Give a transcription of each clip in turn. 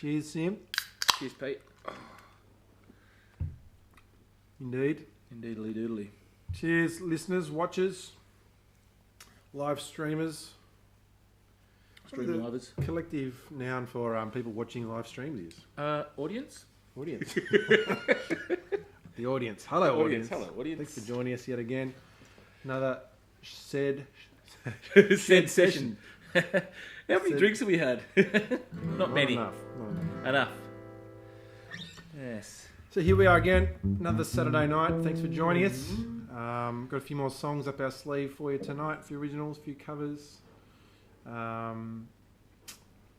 Cheers, Sim. Cheers, Pete. Indeed. Indeedly doodly. Cheers, listeners, watchers, live streamers. Streaming lovers. Collective noun for people watching live streams is? Audience? Audience. The audience. Hello, audience. Hello, audience. Thanks for joining us yet again. Another said session. How many drinks have we had? Not many. Enough. Enough. Yes. So here we are again, another Saturday night. Thanks for joining us. Got a few more songs up our sleeve for you tonight. A few originals, a few covers. No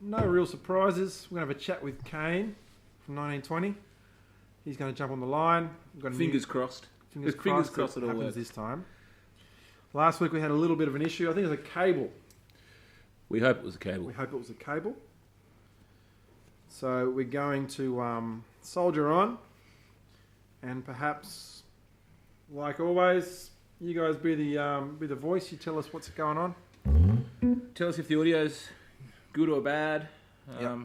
real surprises. We're going to have a chat with Kane from 1920. He's going to jump on the line. We've got Fingers crossed. Fingers crossed it it'll happens work. this time. Last week we had a little bit of an issue. I think it was a cable. We hope it was a cable. We hope it was a cable. So we're going to soldier on, and perhaps, like always, you guys be the voice. You tell us what's going on. Tell us if the audio's good or bad. Yep.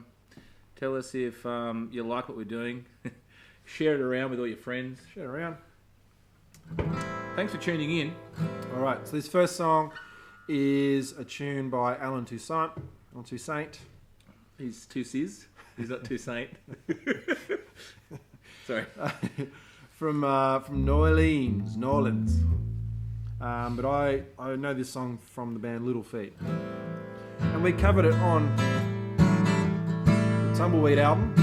Tell us if you like what we're doing. Share it around with all your friends. Share it around. Thanks for tuning in. All right. So this first song is a tune by Alan Toussaint. He's too sis. He's not too saint. Sorry. from New Orleans. But I know this song from the band Little Feat. And we covered it on the Tumbleweed album.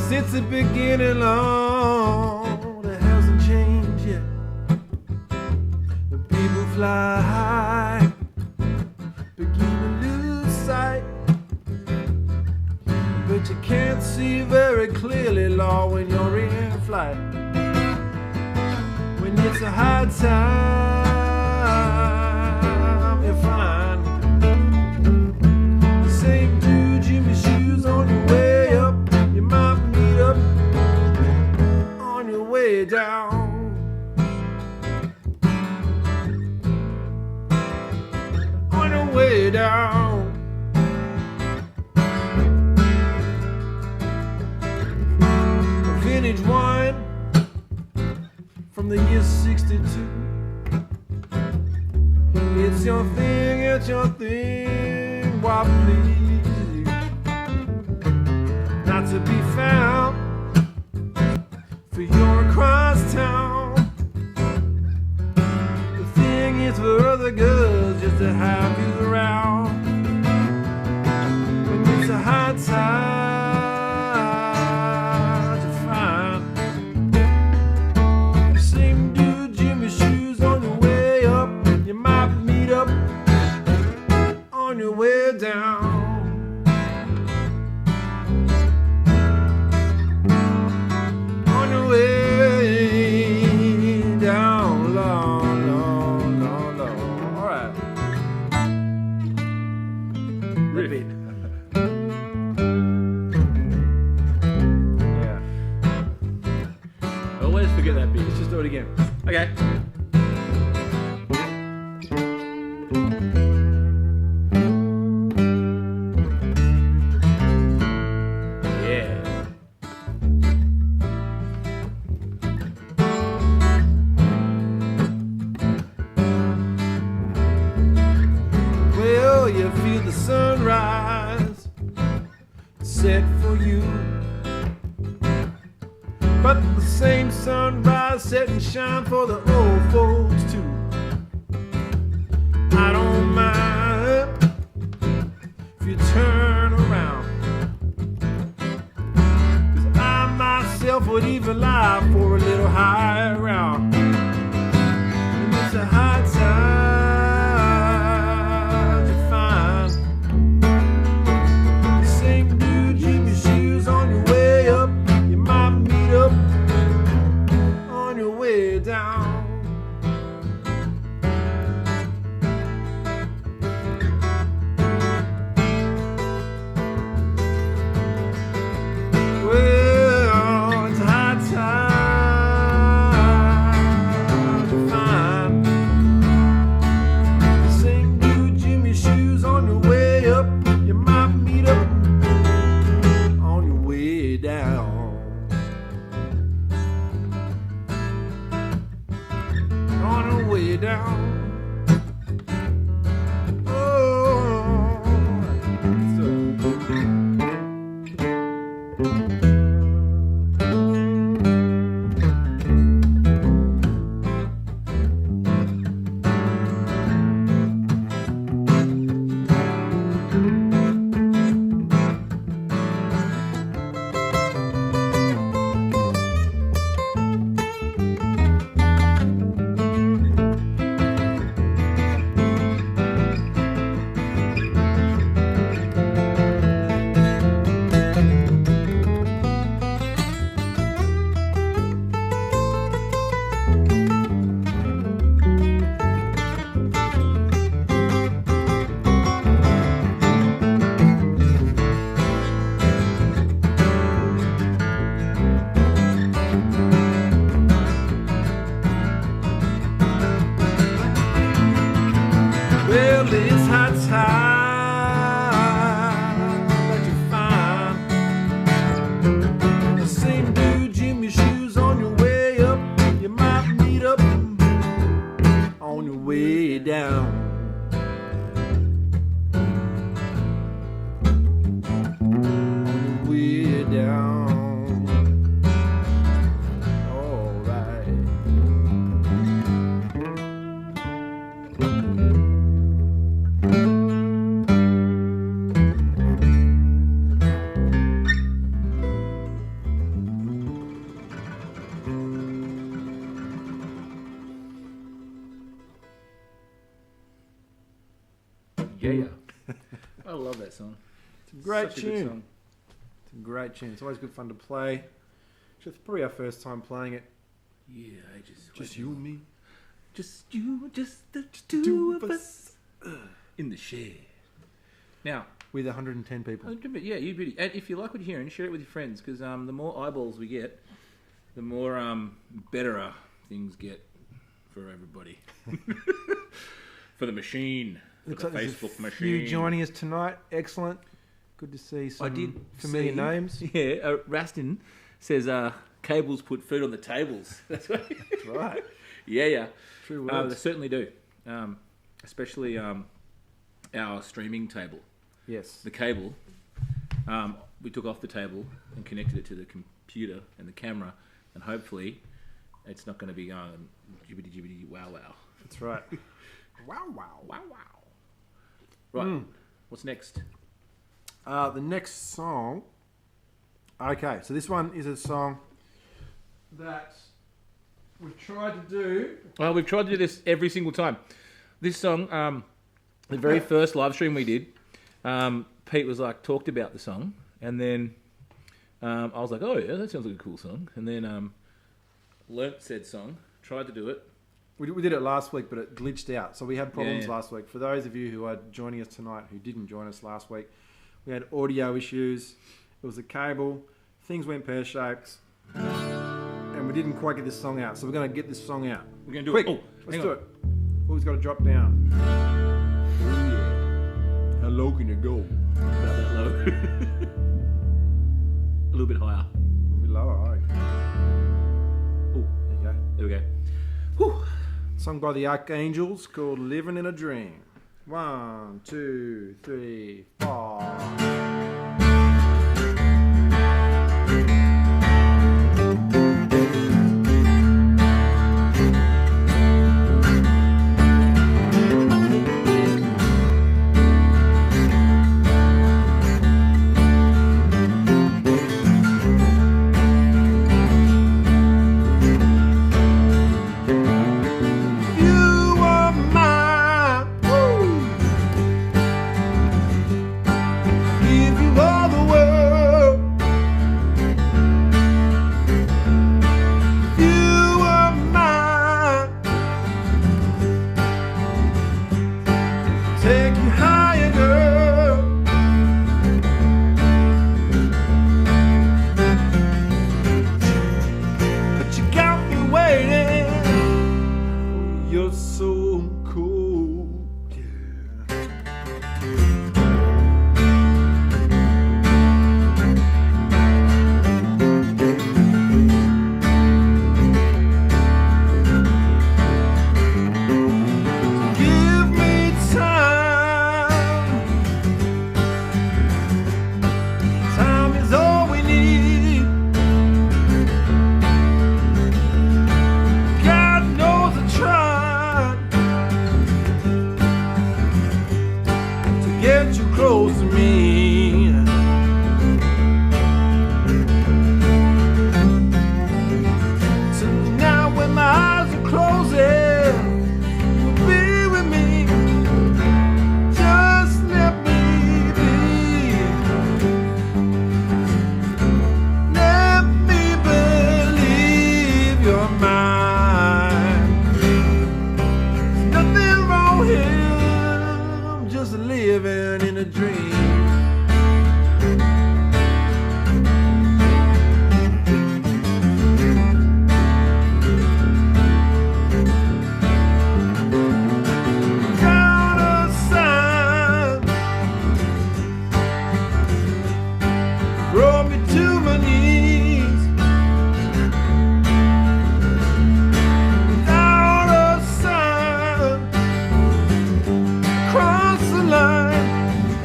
Since the beginning, Lord, it hasn't changed yet. The people fly high, begin to lose sight, but you can't see very clearly, Lord, when you're in flight. When it's a high time, you find the same blue Jimmy shoes on your way up. You might meet up on your way down. On your way down. Vintage wine from the year 62. It's your thing, why please you not to be found, for you're across town. The thing is for other girls just to have you around. When it's a high time to find same dude Jimmy shoes on your way up. You might meet up on your way down. On your way down, long, long, long, long. All right. Repeat. Yeah. I always forget that bit. Let's just do it again. Okay. Yeah. Well, you feel the sunrise set for you. But the same sunrise set and shine for the old folks too. I don't mind if you turn around, 'cause I myself would even lie for a little higher round. And it's a high time to find the same dude in your shoes on your way up. You might meet up on your way down. Well, it's a high time to find the same dude in your shoes on your way up. You might meet up on your way down. On your way down. Oh, so. Well, it's high time that you find the same dude in your shoes on your way up. You might meet up on your way down. On your way down. All right. Yeah. I love that song. It's a great Such a good tune. song. It's a great tune. It's always good fun to play. It's probably our first time playing it. Yeah, ages. Just you and me. Just you, just the two of us in the shed. Now, With 110 people. yeah, you beauty. And if you like what you're hearing, share it with your friends, because the more eyeballs we get, the more better things get for everybody. For the machine. For Looks the like there's a Facebook few machine. joining us tonight. Excellent. Good to see some familiar see- names. Yeah, Rastin says cables put food on the tables. That's right. That's right. Yeah. True They words. certainly do. Especially our streaming table. Yes. The cable, we took off the table and connected it to the computer and the camera, and hopefully it's not going to be going jibbity wow wow. That's right. Wow. Right, what's next? The next song. Okay, so this one is a song that we've tried to do. Well, we've tried to do this every single time. This song, the very first live stream we did, Pete was like, talked about the song, and then I was like, oh yeah, that sounds like a cool song. And then learnt said song, tried to do it. We did it last week, but it glitched out. So we had problems Yeah. last week. For those of you who are joining us tonight who didn't join us last week, we had audio issues. It was a cable. Things went pear-shaped. And we didn't quite get this song out. So we're going to get this song out. We're going to do Quick, it. let's do it. Oh, it's got to drop down. Oh, yeah. How low can you go? About that low. A little bit higher. A bit lower, I reckon. Oh, There you go. there we go. Whew. Sung by the Archangels called Living in a Dream. 1, 2, 3, 4. brought me to my knees. Without a sign, cross the line,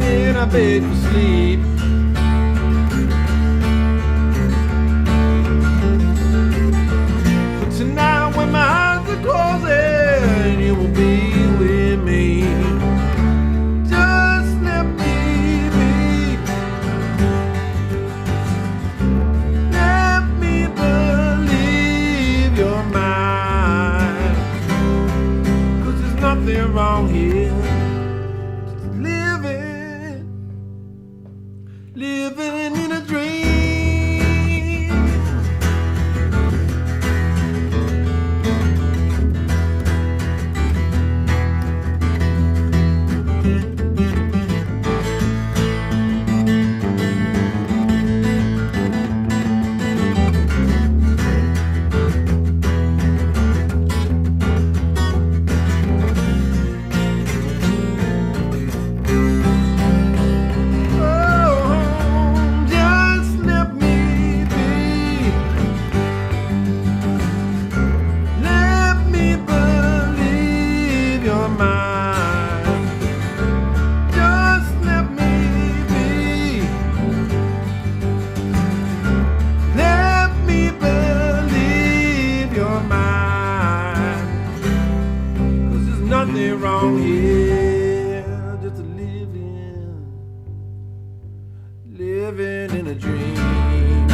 and I beg for sleep. But tonight when my eyes are closing, you will be with me. Just let me be. Let me believe you're mine. 'Cause there's nothing wrong here. Just living in a dream. Nothing wrong here, just living in a dream.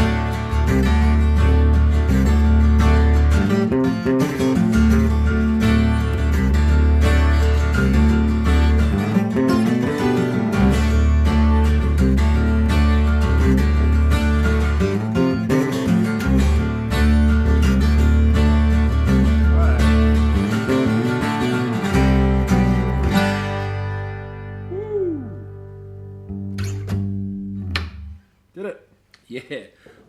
Did it? Yeah,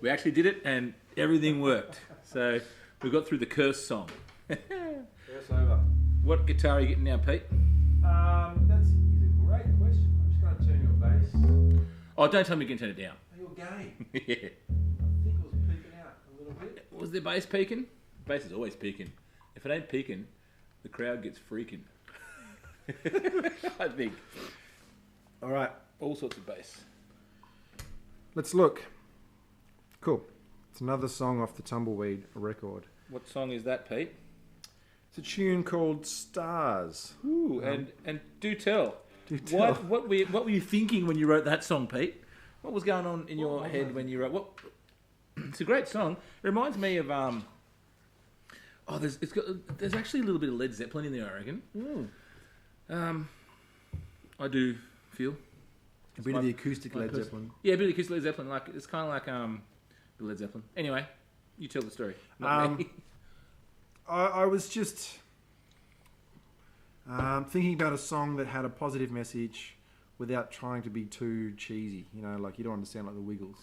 we actually did it, and everything worked. So we got through the curse song. Curse over. What guitar are you getting now, Pete? That's a great question. I'm just going to turn your bass. Oh, don't tell me you can turn it down. Your game. Yeah. I think it was peeking out a little bit. Was the bass peaking? Bass is always peaking. If it ain't peaking, the crowd gets freaking. I think. All right, All sorts of bass. let's look. Cool. It's another song off the Tumbleweed record. What song is that, Pete? It's a tune called Stars. Ooh, and do tell. Do tell. What were you thinking when you wrote that song, Pete? What was going on in your head when you wrote? What? It's a great song. It reminds me of there's actually a little bit of Led Zeppelin in there, I reckon. I do feel A bit of the acoustic Led because- Zeppelin. Yeah, a bit of acoustic Led Zeppelin. Like it's kind of like Led Zeppelin. Anyway, you tell the story. Not me. I was just thinking about a song that had a positive message without trying to be too cheesy. You know, like you don't want to sound like the Wiggles.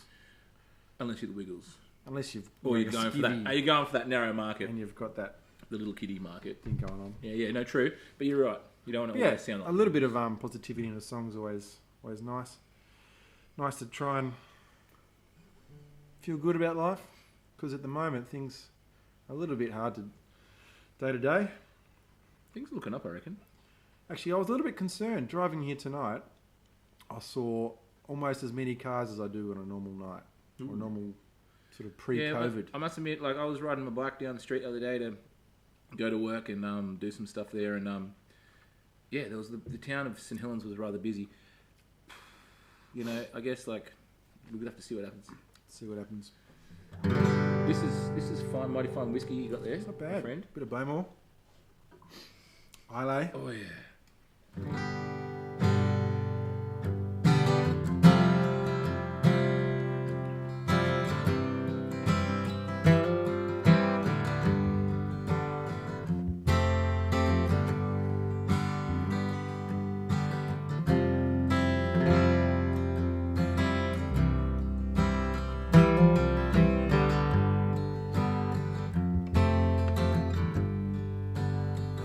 Unless you're the Wiggles, Unless you've or you're a going for that. skivvy Are you going for that narrow market, and you've got that the little kiddie market? thing going on. Yeah, no, true. But you're right. You don't want to Yeah, always sound like a little bit of positivity in a song is always nice. Nice to try and feel good about life, because at the moment things are a little bit hard to day to day. Things are looking up, I reckon. Actually, I was a little bit concerned driving here tonight. I saw almost as many cars as I do on a normal night or normal sort of pre-COVID. Yeah, I must admit, like I was riding my bike down the street the other day to go to work and do some stuff there, and yeah, there was the town of St Helens was rather busy. You know, I guess like we're gonna have to see what happens. See what happens. This is fine, mighty fine whiskey you got there. It's not bad. Friend. Bit of Bowmore. Islay. Oh yeah.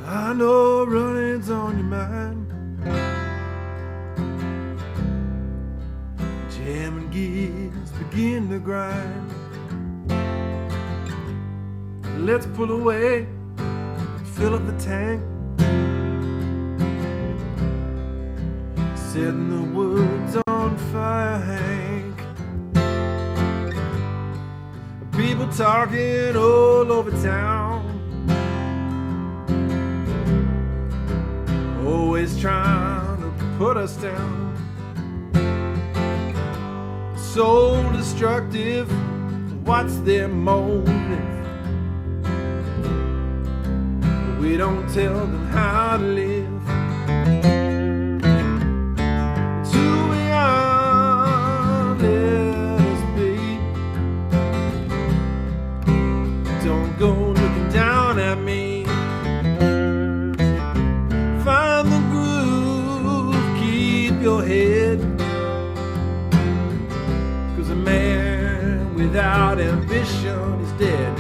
I know running's on your mind. Jamming gears, but the grind. Let's pull away, fill up the tank. Setting the woods on fire, Hank. People talking all over town, always trying to put us down. So destructive, what's their motive? We don't tell them how to live. It's who we are, let us be. Don't go looking down at me. Find the groove, keep your head. 'Cause a man without ambition is dead.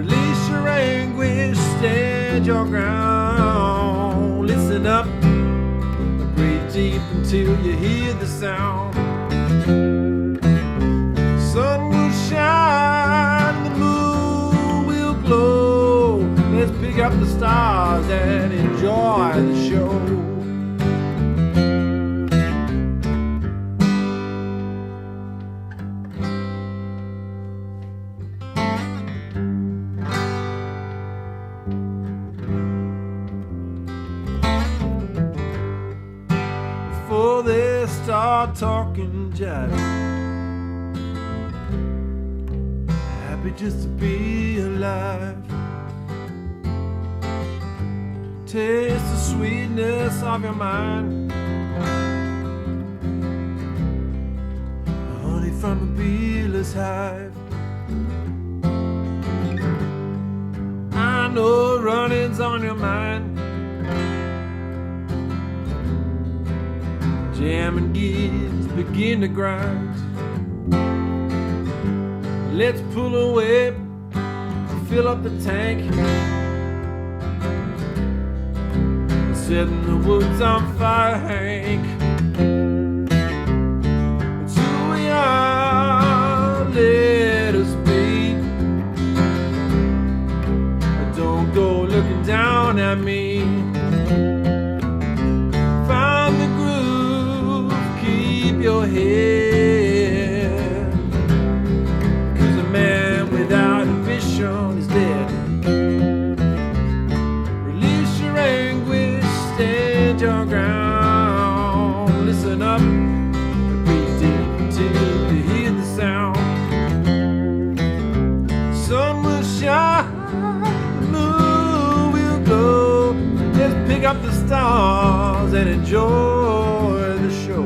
Release your anguish, stand your ground. Listen up, breathe deep until you hear the sound. Sun will shine, the moon will glow. Let's pick up the stars and enjoy the show. Before they start talking jive, happy just to be alive. Taste the sweetness of your mind, honey from a beeless hive. I know running's on your mind. Jam and gears begin to grind. Let's pull away, fill up the tank. Setting the woods on fire, Hank. It's who we are, let us be. Don't go looking down at me. Find the groove, keep your head. 'Cause a man without ambition is dead. Release your anguish, stand your ground. Listen up, breathe deep until you hear the sound. Sun will shine, the moon will glow. Let's pick up the stars and enjoy the show.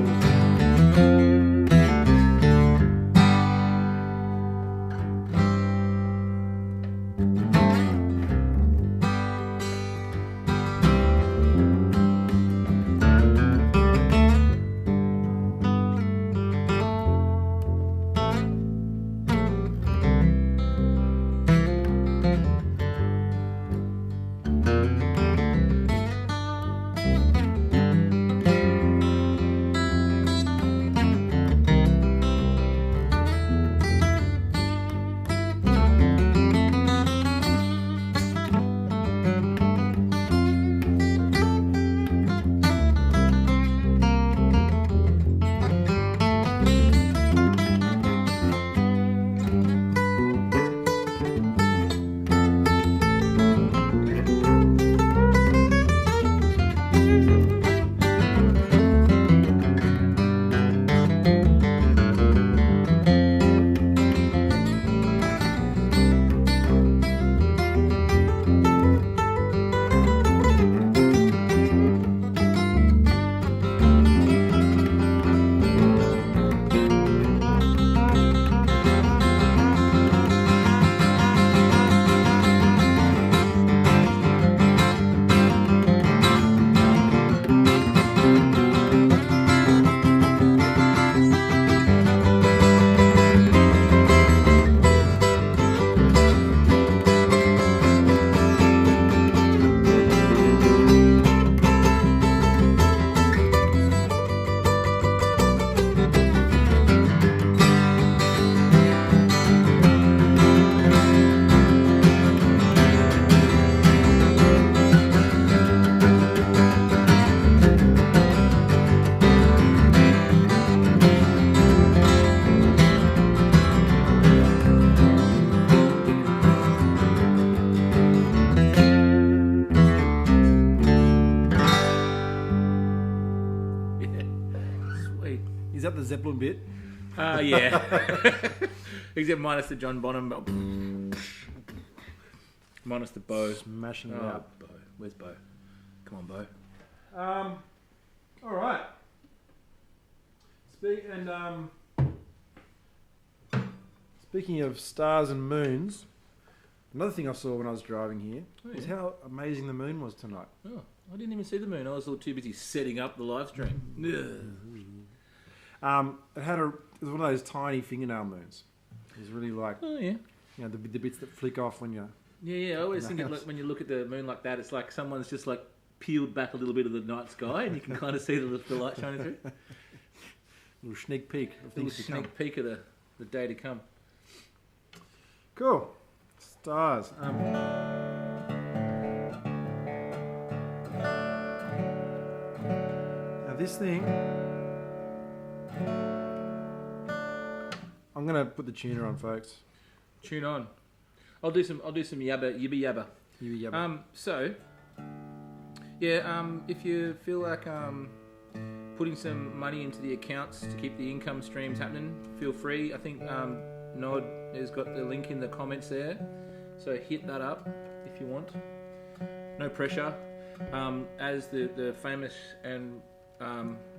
Zeppelin bit. Yeah. Except minus the John Bonham. Minus the bow. Smashing it Oh, out. Bo. Where's Bo? Come on, Bo. All right. Speaking of stars and moons, another thing I saw when I was driving here is how amazing the moon was tonight. Oh, I didn't even see the moon. I was all too busy setting up the live stream. It was one of those tiny fingernail moons. It was really like, Oh, yeah. the bits that flick off when you're... Yeah, I always think when you look at the moon like that, it's like someone's just like peeled back a little bit of the night sky and you can kind of see the light shining through. Little sneak peek of A little things to come. sneak peek of the day to come. Cool. Stars. Now this thing, I'm gonna put the tuner on, folks. Tune on. I'll do some yibba yabba. So, if you feel like putting some money into the accounts to keep the income streams happening, feel free. I think Nod has got the link in the comments there, so hit that up if you want. No pressure. As the famous and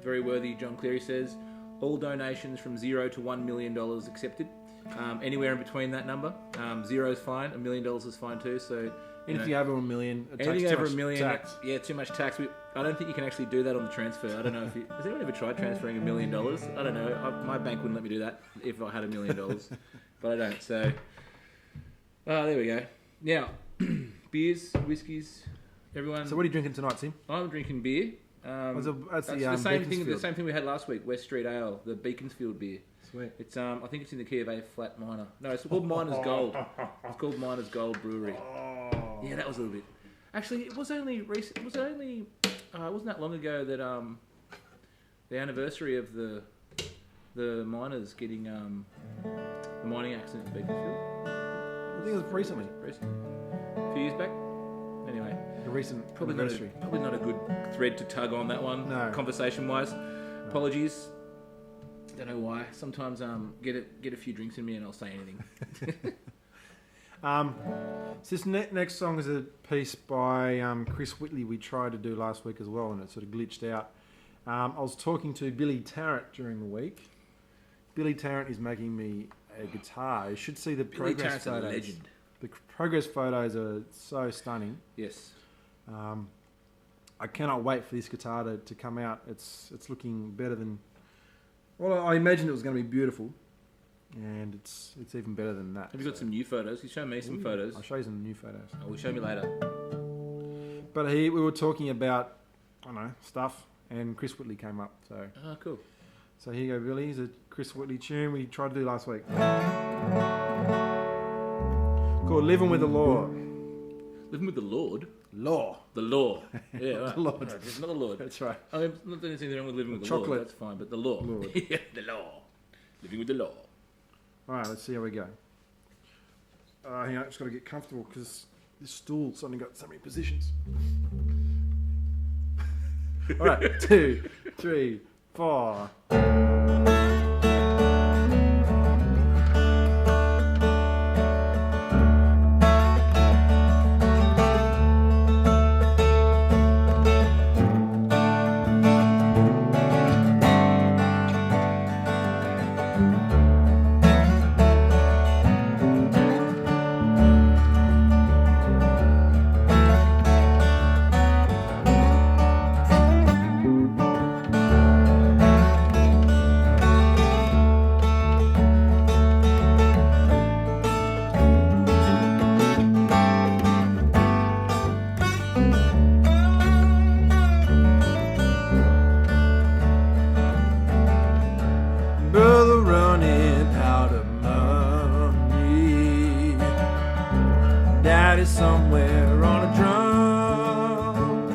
very worthy John Cleary says, all donations from $0 to $1 million accepted. Anywhere in between that number, $0 is fine. $1 million is fine too. So Anything over $1 million, it takes anything too over much $1 million, tax. yeah, too much tax. I don't think you can actually do that on the transfer. I don't know if has anyone ever tried transferring $1 million? I don't know. My bank wouldn't let me do that if I had $1 million, but I don't. So, there we go. Now, beers, whiskies, everyone. So what are you drinking tonight, Sim? I'm drinking beer. That's the same thing. The Beaconsfield. same thing we had last week. West Street Ale, the Beaconsfield beer. Sweet. It's I think it's in the key of A flat minor. No, it's called Miner's Gold. It's called Miner's Gold Brewery. Yeah, that was a little bit. Actually, it was only recent. It was only. It wasn't that long ago that the anniversary of the miners getting the mining accident in Beaconsfield. I think it was recently. A few years back. Anyway, A recent probably anniversary. not a good thread to tug on that one. No. Conversation wise, apologies. Don't know why. Sometimes get a few drinks in me and I'll say anything. So this next song is a piece by Chris Whitley we tried to do last week as well, and it sort of glitched out. I was talking to Billy Tarrant during the week. Billy Tarrant is making me a guitar. You should see the Billy progress Tarrant's a photos. legend. The progress photos are so stunning. Yes. I cannot wait for this guitar to come out. It's looking better than... Well, I imagined it was going to be beautiful, and it's even better than that. Have you got some new photos? You show me some photos. I'll show you some new photos. Oh, will show me later. But we were talking about, I don't know, stuff, and Chris Whitley came up. Oh, cool. So here you go, Billy. It's a Chris Whitley tune we tried to do last week. Called Living with the Law. Living with the Lord? Law. The law. Yeah, right. The Lord. No, it's not the Lord. That's right. I mean, not that there's anything wrong with living with the Chocolate. Lord. That's fine, but the law. Lord. Yeah, the law. Living with the law. All right, let's see how we go. Hang on, I've just got to get comfortable because this stool's only got so many positions. All right, 2, 3, 4. Brother running out of money. Daddy's somewhere on a drunk.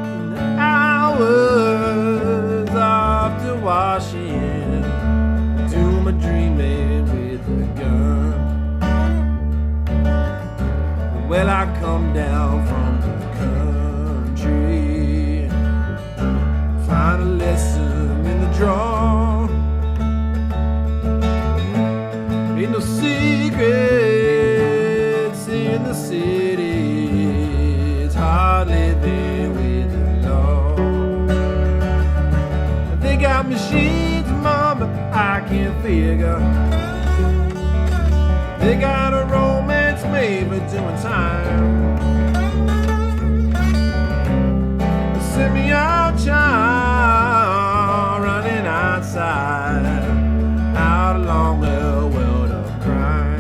In the hours after washing, do my dreaming with a gun. Well, I come down from the country, find a lesson in the draw. Ain't no secrets in the city. It's hard living with the law. They got machines, mama, I can't figure. They got a romance made for doing time. Send me out, child, running outside, out along the world of crime.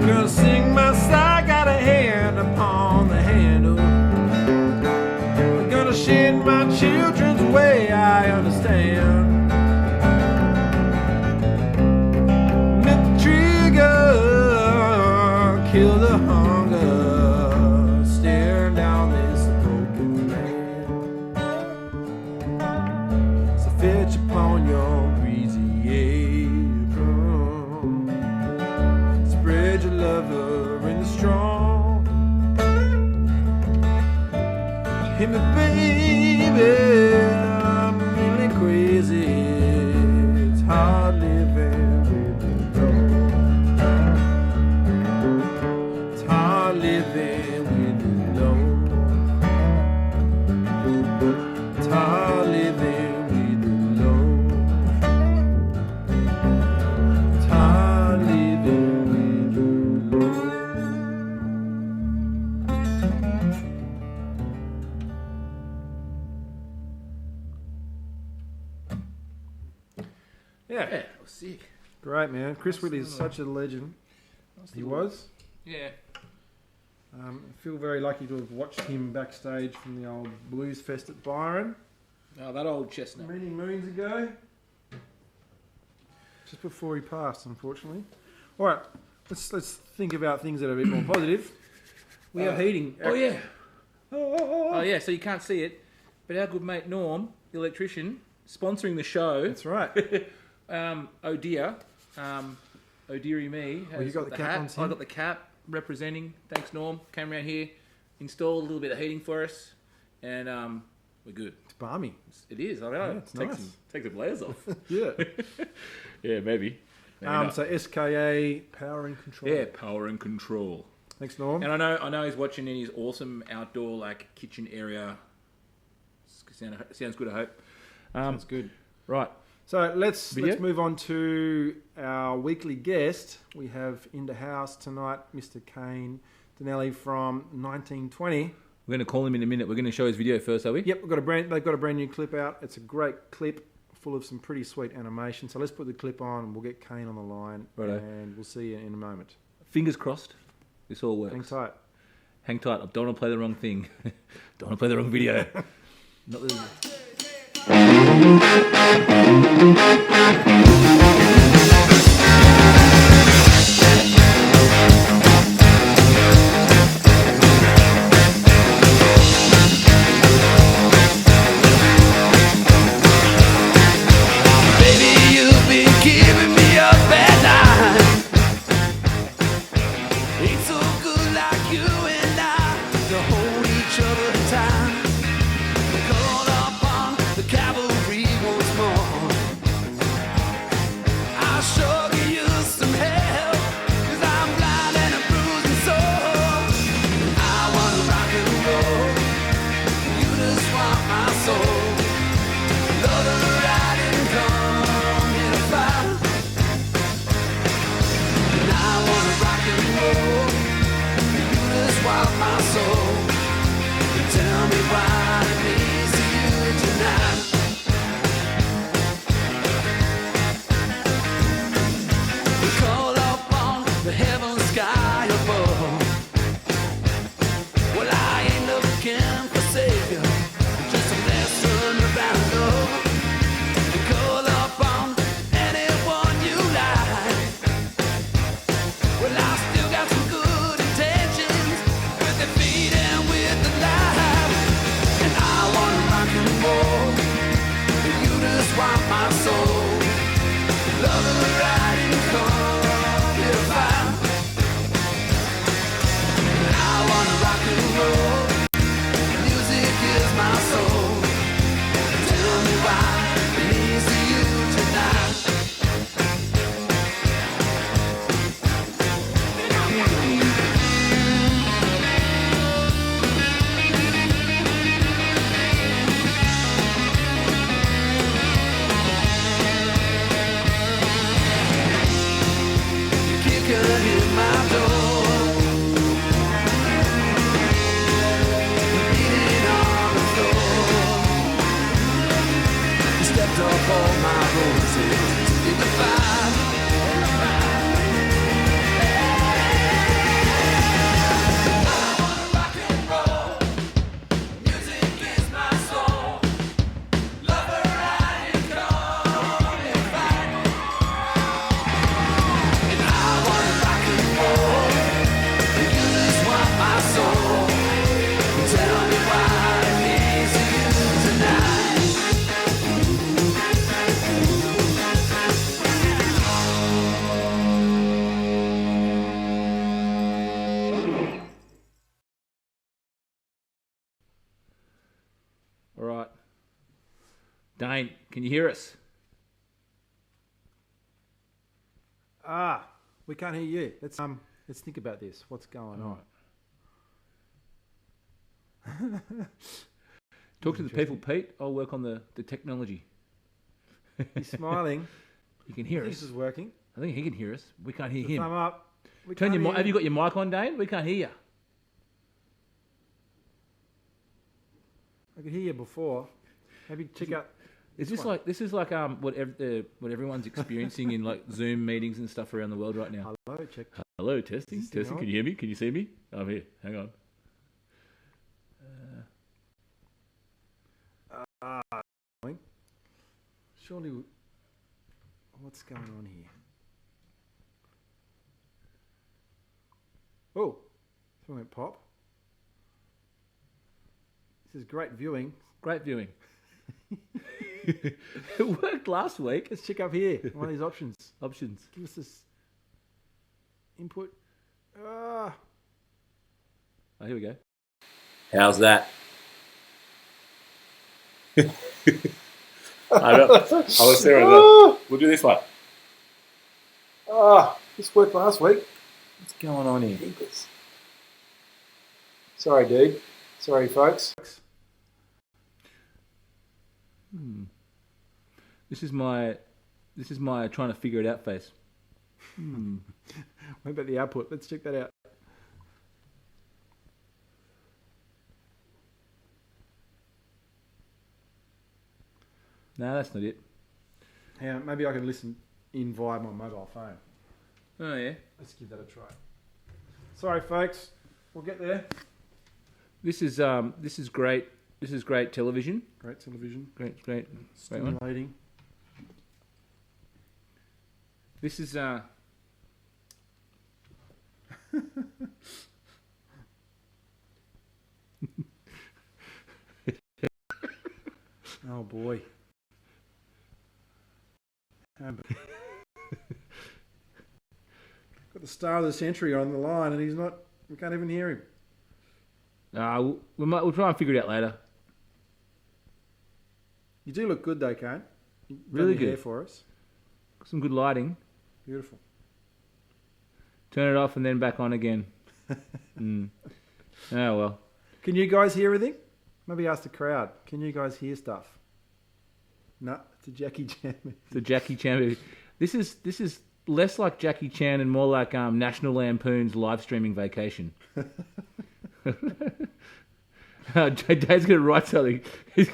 Gonna sing my side, got a hand upon the handle. Gonna shed my children's way, I understand. Let the trigger kill the hunger, staring down this broken land. So fetch upon your breezy apron, spread your lover in the strong. Hit me, baby, I'm really crazy. It's hard living with the Lord. It's hard living with the Lord. It's hard living with the Lord. It's hard living with the Lord. Yeah, that was sick. great man. Chris Whitley is such a legend. He was. Yeah. I feel very lucky to have watched him backstage from the old Blues Fest at Byron Oh, that old chestnut. many moons ago. Just before he passed, unfortunately. All right, let's think about things that are a bit more positive. We have heating. Oh, yeah. Oh, yeah, so you can't see it, but our good mate Norm, the electrician, sponsoring the show. That's right. Oh dear. Oh dearie me. Well, you got the cap hat. on, Tim. I got the cap representing. Thanks, Norm. Came around here, installed a little bit of heating for us, and we're good. It's balmy. It is. I know. Yeah, it's nice. Take the layers off. Yeah. Yeah, maybe. Not. So SKA Power and Control. Yeah, power and control. Thanks, Norm. And I know he's watching in his awesome outdoor like kitchen area. Sounds good, I hope. That's good. Right. So let's Video? move on to our weekly guest. We have in the house tonight Mr. Kane Donnelly from 1920. We're going to call him in a minute. We're going to show his video first, are we? Yep, they've got a brand new clip out. It's a great clip full of some pretty sweet animation. So let's put the clip on and we'll get Kane on the line. Righto. And we'll see you in a moment. Fingers crossed. This all works. Hang tight. Hang tight. I don't want to play the wrong thing. Don't want to play the wrong video. Not the... All right. Dane, can you hear us? We can't hear you. Let's think about this. What's going on? Talk to the people, Pete. I'll work on the technology. He's smiling. He can hear us. This is working. I think he can hear us. We can't hear him. Thumb up. Turn your have you got your mic on, Dane? We can't hear you. I could hear you before. Maybe check out. Is this like what everyone's experiencing in like Zoom meetings and stuff around the world right now? Hello, check. Hello, testing. Can you hear me? Can you see me? I'm here. Hang on. Surely, what's going on here? Oh, something went pop. This is great viewing. Great viewing. It worked last week. Let's check up here. One of these options. Options. Give us this input. Ah. Oh, here we go. How's that? I was there. We'll do this one. This worked last week. What's going on here? Sorry, dude. Sorry, folks. This is my trying to figure it out face. What about the output? Let's check that out. No, that's not it. Hang on, maybe I can listen in via my mobile phone. Oh yeah. Let's give that a try. Sorry, folks. We'll get there. This is great. This is great television. Great television. Great one. Stimulating. This is Oh boy. Got the star of the century on the line, and he's not. We can't even hear him. we'll try and figure it out later. You do look good, though, Kane. Really good good hair for us. Some good lighting. Beautiful. Turn it off and then back on again. Oh well. Can you guys hear everything? Maybe ask the crowd. Can you guys hear stuff? No, it's a Jackie Chan movie. The Jackie Chan movie. This is less like Jackie Chan and more like National Lampoon's live streaming vacation. Dave's gonna write something. He's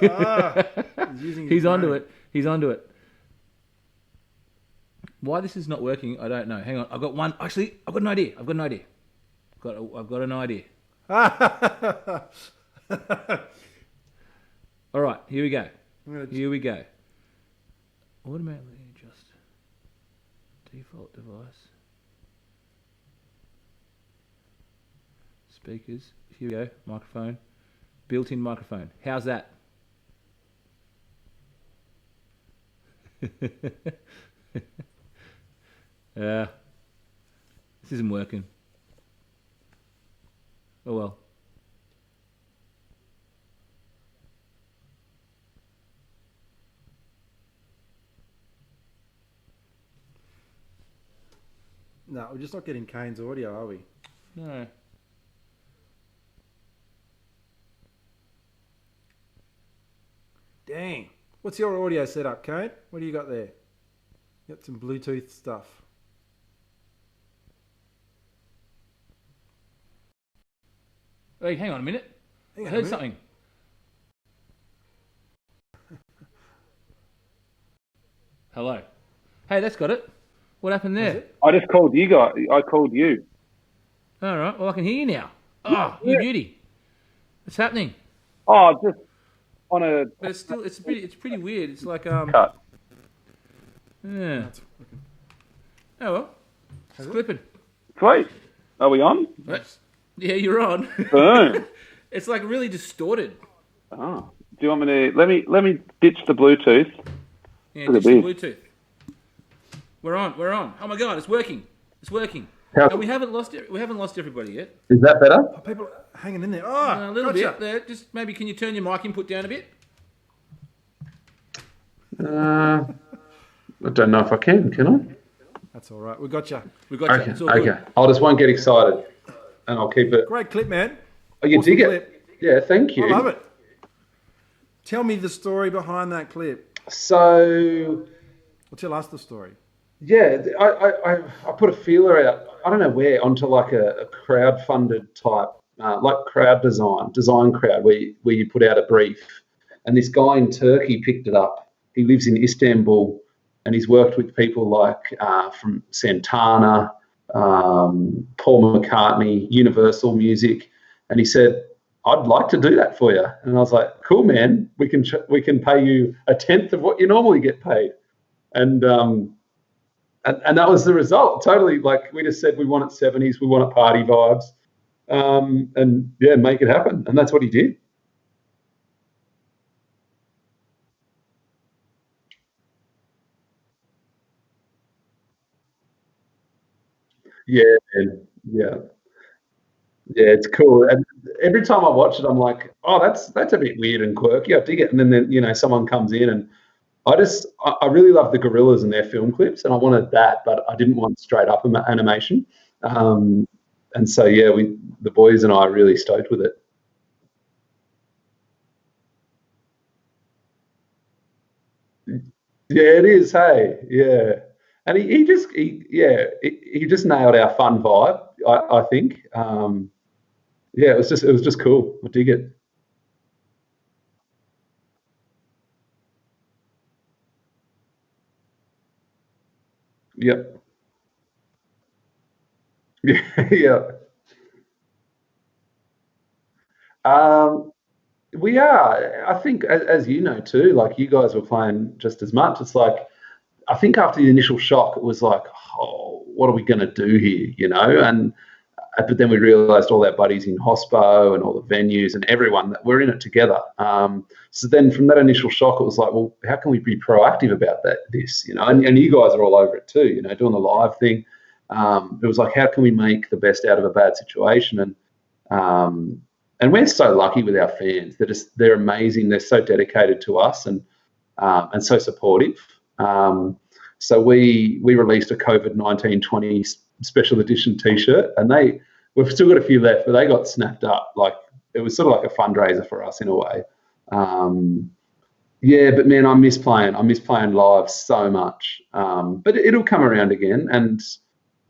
onto it. He's onto it. Why this is not working, I don't know. Hang on, I've got one. Actually, I've got an idea. I've got an idea. All right, here we go. Here we go. Automatically adjust default device. Speakers. Here we go. Microphone. Built-in microphone. How's that? This isn't working. Oh well. No, we're just not getting Kane's audio, are we? No. Dang. What's your audio setup, Kane? What do you got there? You got some Bluetooth stuff. Hey, hang on a minute. I heard something. Hello. Hey, that's got it. What happened there? I just called you guys. I called you. All right. Well, I can hear you now. Oh, you beauty. What's happening? Oh, just on a But it's pretty weird. It's like cut. Yeah. Oh well. It's clipping. Sweet. Are we on? Yeah, you're on. Boom. It's like really distorted. Oh. Do you want me to let me ditch the Bluetooth? Yeah, ditch the Bluetooth. We're on. Oh my god, it's working. No, we haven't lost it. We haven't lost everybody yet. Is that better? Oh, people hanging in there. Oh, A little gotcha. bit there. Just maybe can you turn your mic input down a bit? I don't know if I can. Can I? That's all right. We got you. We got you. Okay. It's all good. Okay. I just won't get excited, and I'll keep it. Great clip, man. Oh, you Awesome dig clip. it? Yeah. Thank you. I love it. Tell me the story behind that clip. So Or tell us the story. yeah, I put a feeler out. I don't know where onto like a crowd-funded type, like crowd design crowd, where you put out a brief, and this guy in Turkey picked it up. He lives in Istanbul, and he's worked with people like from Santana, Paul McCartney, Universal Music, and he said, "I'd like to do that for you." And I was like, "Cool, man. We can pay you a tenth of what you normally get paid." And and that was the result. Totally, like we just said, we want it 70s, we want it party vibes, and yeah, make it happen. And that's what he did. Yeah, man. Yeah, yeah, it's cool. And every time I watch it, I'm like, oh, that's a bit weird and quirky. I dig it. And then someone comes in, and I really love the gorillas and their film clips, and I wanted that, but I didn't want straight up animation. Um, and so yeah, the boys and I are really stoked with it. Yeah, it is. Hey, yeah, and he just nailed our fun vibe. I think. Yeah, it was just cool. I dig it. Yep. Yeah, yeah. Um, we are. I think, as you know too, like you guys were playing just as much. It's like I think after the initial shock, it was like, oh, what are we going to do here? And but then we realised all our buddies in hospo and all the venues and everyone that we're in it together. So then from that initial shock, it was like, well, how can we be proactive about this? And you guys are all over it too. Doing the live thing. It was like, how can we make the best out of a bad situation? Um, and we're so lucky with our fans. They're amazing. They're so dedicated to us and so supportive. So we released a COVID-19 20 special edition T-shirt, and we've still got a few left, but they got snapped up. Like it was sort of like a fundraiser for us in a way. Um, yeah, but man, I miss playing. I miss playing live so much. But it'll come around again, and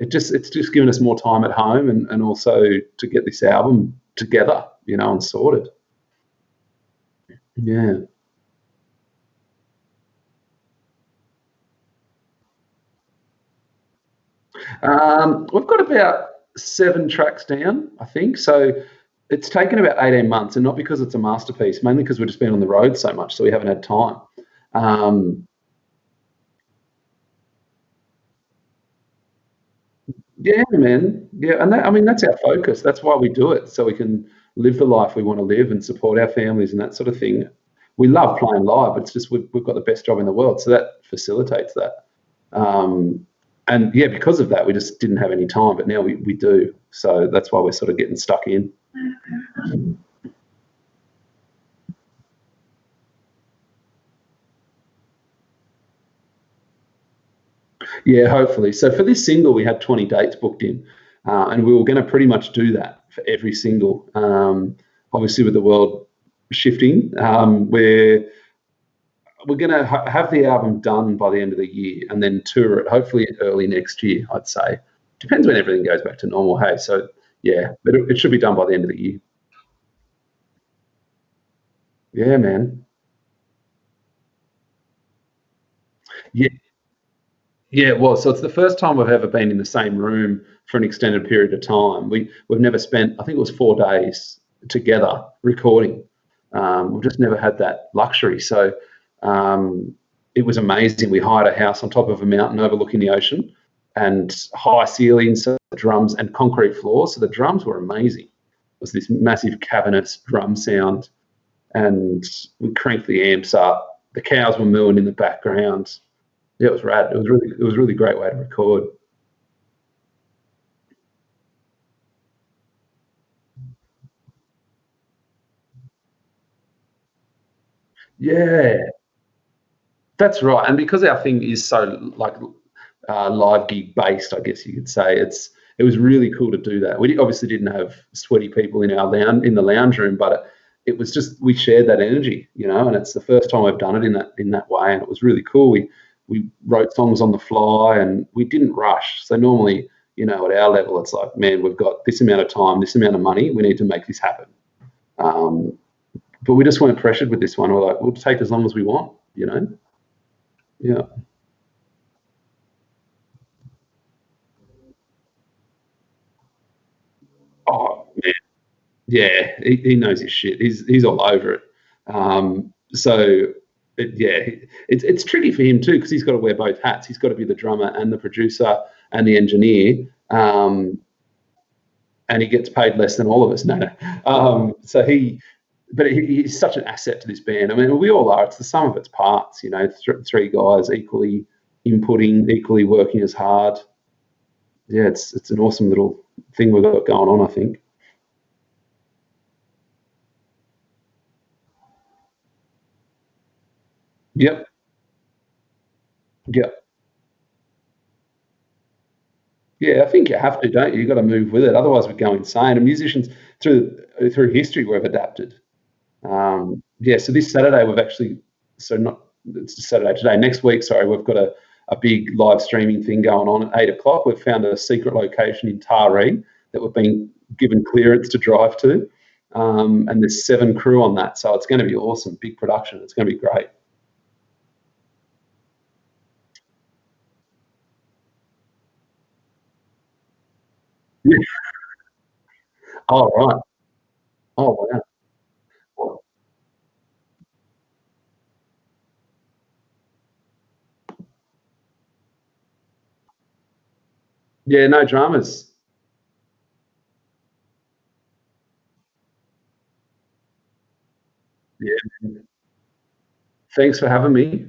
it's just given us more time at home, and also to get this album together, and sorted. Yeah. We've got about 7 tracks down, I think. So it's taken about 18 months, and not because it's a masterpiece, mainly because we've just been on the road so much, so we haven't had time. Um, yeah, man. Yeah, and I mean, that's our focus. That's why we do it, so we can live the life we want to live and support our families and that sort of thing. We love playing live. It's just we've got the best job in the world, so that facilitates that. Um, and yeah, because of that, we just didn't have any time, but now we do. So that's why we're sort of getting stuck in. Yeah, hopefully. So for this single, we had 20 dates booked in, and we were going to pretty much do that for every single. Obviously, with the world shifting, we're going to have the album done by the end of the year and then tour it, hopefully early next year, I'd say. Depends when everything goes back to normal, hey? So, yeah, but it should be done by the end of the year. Yeah, man. Yeah, yeah, it was. So it's the first time we've ever been in the same room for an extended period of time. We've never spent, I think it was 4 days together recording. We've just never had that luxury. So um, it was amazing. We hired a house on top of a mountain overlooking the ocean, and high ceilings, so drums and concrete floors. So the drums were amazing. It was this massive cavernous drum sound, and we cranked the amps up. The cows were mooing in the background. Yeah, it was rad. It was really great way to record. Yeah, That's right, and because our thing is so like live gig based, I guess you could say it was really cool to do that. We obviously didn't have sweaty people in the lounge room, but it was just we shared that energy, and it's the first time we've done it in that way, and it was really cool. We wrote songs on the fly, and we didn't rush. So normally, at our level, it's like, man, we've got this amount of time, this amount of money, we need to make this happen. But we just weren't pressured with this one. We're like, we'll take as long as we want, Yeah. Oh man, yeah, he knows his shit. He's all over it. It's tricky for him too because he's got to wear both hats. He's got to be the drummer and the producer and the engineer, and he gets paid less than all of us. No. But he's such an asset to this band. I mean, we all are. It's the sum of its parts. Three guys equally inputting, equally working as hard. Yeah, it's an awesome little thing we've got going on, I think. Yep. Yep. Yeah, I think you have to, don't you? You've got to move with it. Otherwise, we go insane. And musicians through history, we've adapted. Yeah, so this Saturday we've actually, so not it's Saturday today. Next week, sorry, we've got a big live streaming thing going on at 8 o'clock. We've found a secret location in Taree that we've been given clearance to drive to, and there's 7 crew on that, so it's going to be awesome. Big production. It's going to be great. Yeah. Oh right. Oh wow. Well, yeah, no dramas. Yeah. Thanks for having me.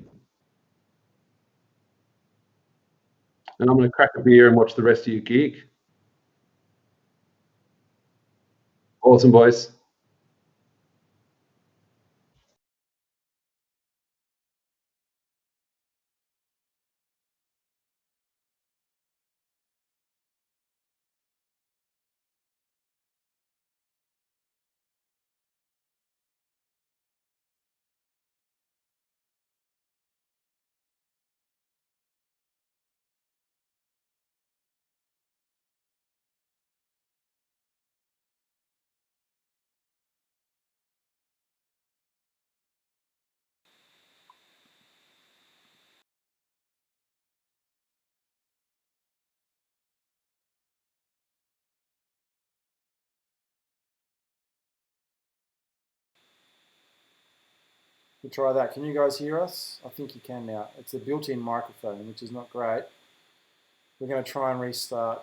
And I'm going to crack a beer and watch the rest of your gig. Awesome, boys. We'll try that. Can you guys hear us? I think you can now. It's a built-in microphone, which is not great. We're going to try and restart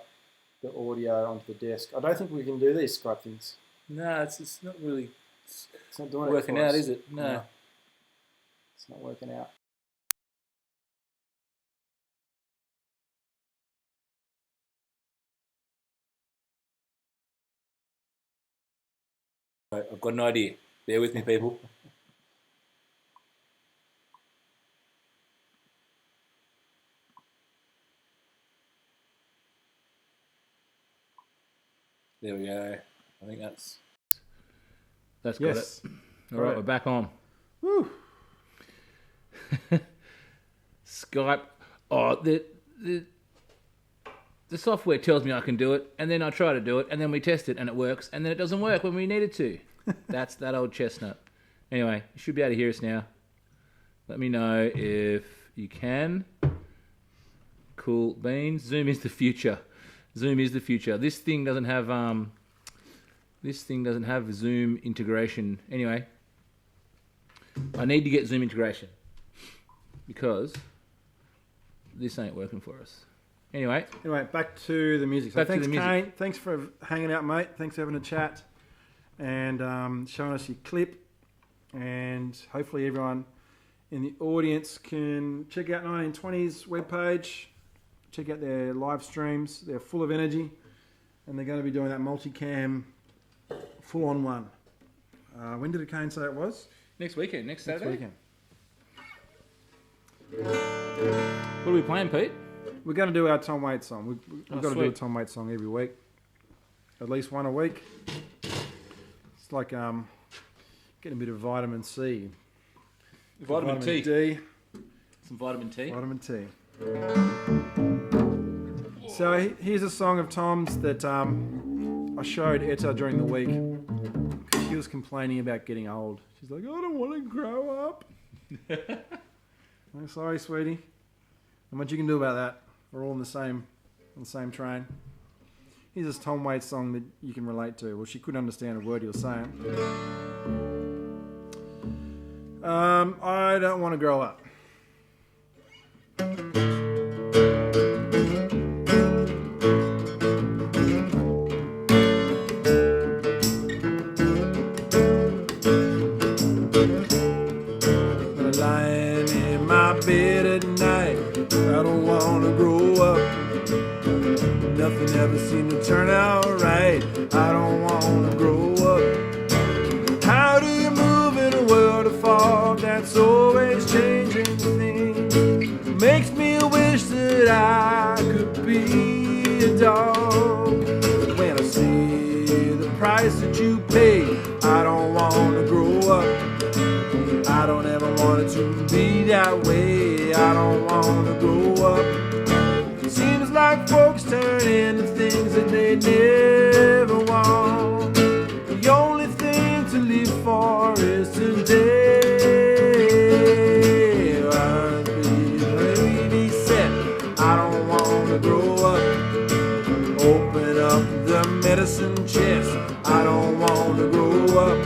the audio onto the desk. I don't think we can do these Skype things. No, it's not really It's not doing working it for out, us. is it? No. It's not working out. Right, I've got an idea. Bear with me, people. There we go. I think that's got Yes. it. All right, we're back on. Woo. Skype. Oh, the software tells me I can do it, and then I try to do it, and then we test it, and it works, and then it doesn't work when we need it to. That's that old chestnut. Anyway, you should be able to hear us now. Let me know if you can. Cool beans. Zoom is the future. Zoom is the future. This thing doesn't have Zoom integration. Anyway, I need to get Zoom integration because this ain't working for us. Anyway, back to the music. So Back to thanks, the music. Kane. Thanks for hanging out, mate. Thanks for having a chat and showing us your clip. And hopefully everyone in the audience can check out 1920's webpage. Check out their live streams. They're full of energy. And they're going to be doing that multicam full-on one. When did Kane say it was? next weekend, next Saturday. Next weekend. What are we playing, Pete? We're going to do our Tom Waits song. We've got to do a sweet. Tom Waits song every week. At least one a week. It's like getting a bit of vitamin C. Vitamin T. D. Some vitamin T. Vitamin T. So here's a song of Tom's that I showed Etta during the week. She was complaining about getting old. She's like, I don't want to grow up. I'm sorry, sweetie. Not much you can do about that. We're all on the same train. Here's this Tom Waits song that you can relate to. Well, she couldn't understand a word he was saying. I don't want to grow up. Lying in my bed at night, I don't want to grow up. Nothing ever seemed to turn out right. I don't want to grow up. How do you move in a world of fog that's always changing things? Makes me wish that I could be a dog. When I see the price that you pay, I don't want to grow up. I don't ever want it to be that way. I don't want to grow up. Seems like folks turn into things that they never want. The only thing to live for is today. I'd be really set. I don't want to grow up. Open up the medicine chest. I don't want to grow up.